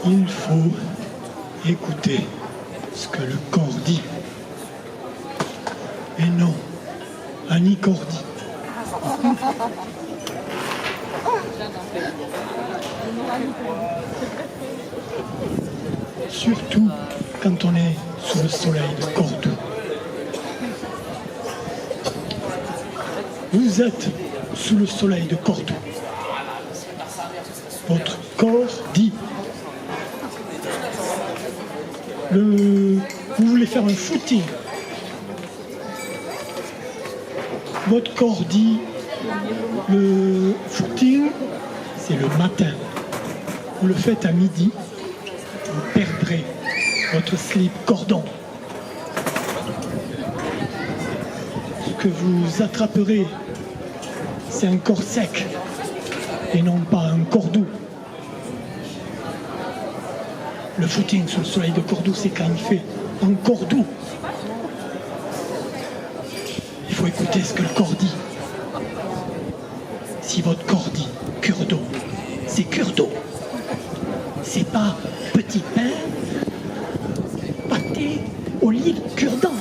Il faut écouter ce que le corps dit. Et non, anicordie. Surtout quand on est sous le soleil de Cordoue. Vous êtes sous le soleil de Cordoue. Votre corps dit. Vous voulez faire un footing. Votre corps dit, le footing, c'est le matin. Vous le faites à midi, vous perdrez votre slip cordon. Ce que vous attraperez, c'est un corps sec et non pas un Cordoue. Le footing sous le soleil de Cordoue, c'est quand il fait un Cordoue. Il faut écouter ce que le corps dit. Si votre corps dit cure d'eau, c'est cure d'eau. C'est pas petit pain, pâté, olive, cure-dent.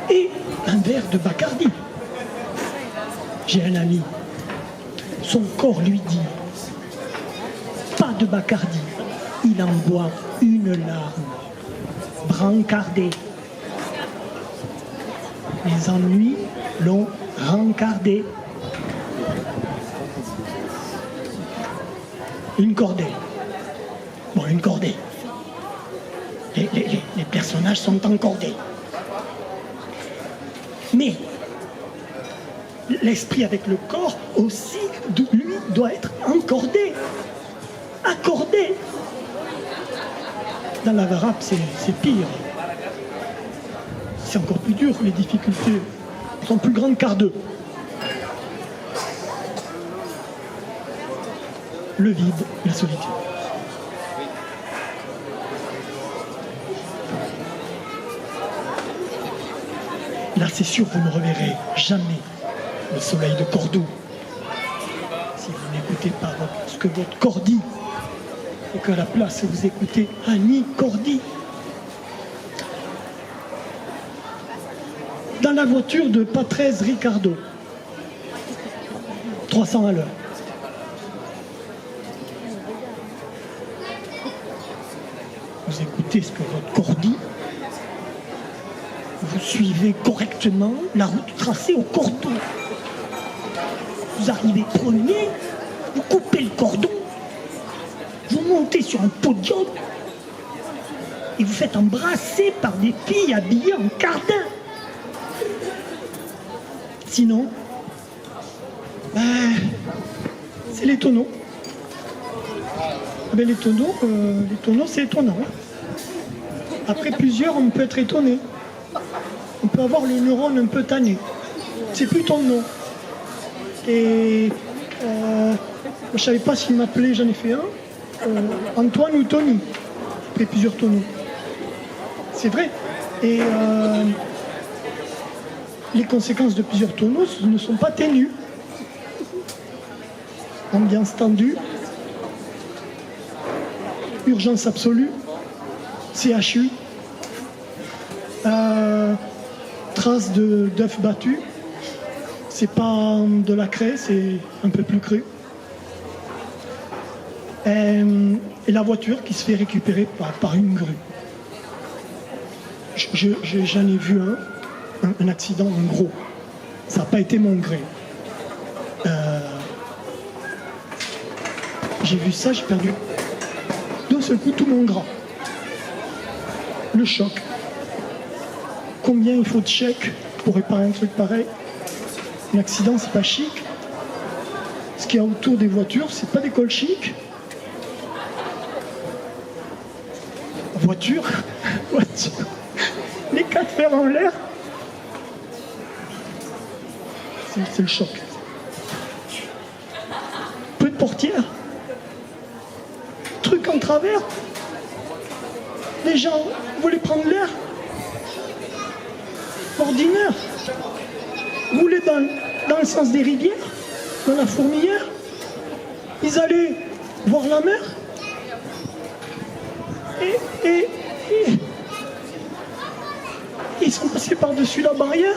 Et un verre de Bacardi. J'ai un ami, son corps lui dit pas de Bacardi, il en boit une larme, brancardé. Les ennuis l'ont rencardé. Une cordée. Bon, une cordée. Les personnages sont encordés. Mais l'esprit avec le corps aussi, lui, doit être encordé. Accordé. Dans la varap, c'est pire. C'est encore plus dur, les difficultés sont plus grandes qu'R2. Le vide, la solitude. Là, c'est sûr, vous ne reverrez jamais le soleil de Cordoue. Si vous n'écoutez pas ce que votre corps dit, et qu'à la place, vous écoutez Annie Cordy. Dans la voiture de Patrese Ricardo, 300 à l'heure. Vous écoutez ce que votre corps dit, vous suivez correctement la route tracée au cordon. Vous arrivez premier, vous coupez le cordon, vous montez sur un podium et vous faites embrasser par des filles habillées en cardin. Sinon, c'est les tonneaux. Les tonneaux, c'est étonnant. Après plusieurs, on peut être étonné. On peut avoir le neurone un peu tanné. C'est plus ton nom. Et je ne savais pas s'il m'appelait, j'en ai fait un. Antoine ou Tony. Après plusieurs tonneaux. C'est vrai. Et les conséquences de plusieurs tonneaux ne sont pas ténues. Ambiance tendue. Urgence absolue. CHU. Traces d'œufs battus. C'est pas de la craie, c'est un peu plus cru. Et la voiture qui se fait récupérer par une grue. J'en ai vu un accident en gros. Ça n'a pas été mon gré. J'ai vu ça, j'ai perdu d'un seul coup tout mon gras. Le choc. Combien il faut de chèques pour réparer un truc pareil? Un accident, c'est pas chic. Ce qu'il y a autour des voitures, c'est pas des cols chics. Voiture. Les quatre fers en l'air. C'est le choc. Peu de portières. Truc en travers. Les gens voulaient prendre l'air. Ordinaire. Rouler dans le sens des rivières, dans la fourmilière. Ils allaient voir la mer. Et ils sont passés par-dessus la barrière.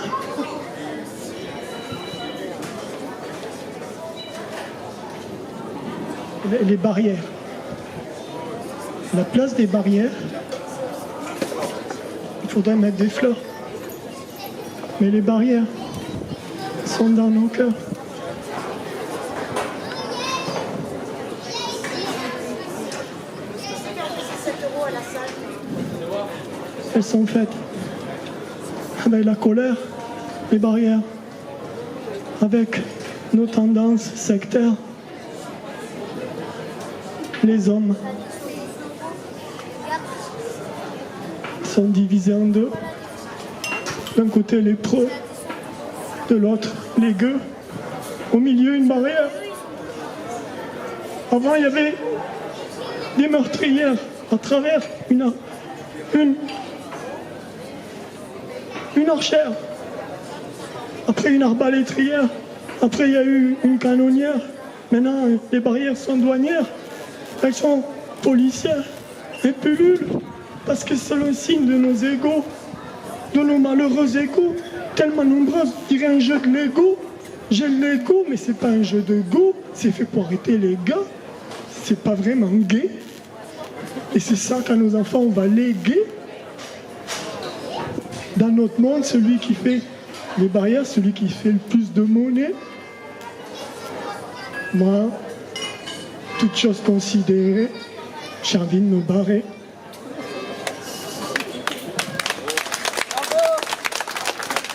Les barrières. La place des barrières, il faudrait mettre des fleurs. Mais les barrières sont dans nos cœurs. Elles sont faites avec la colère, les barrières, avec nos tendances sectaires, les hommes sont divisés en deux. D'un côté les pros, de l'autre les gueux. Au milieu une barrière. Avant il y avait des meurtrières à travers une archère. Après une arbalétrière. Après il y a eu une canonnière. Maintenant les barrières sont douanières. Elles sont policières. Elles pullulent. Parce que c'est le signe de nos égos. De nos malheureux égos. Tellement nombreux. Je dirais un jeu de Lego. J'ai le Lego, mais c'est pas un jeu de go. C'est fait pour arrêter les gars. C'est pas vraiment gay. Et c'est ça qu'à nos enfants on va léguer. Dans notre monde, celui qui fait les barrières, celui qui fait le plus de monnaie. Moi, toutes choses considérées, j'ai envie de me barrer.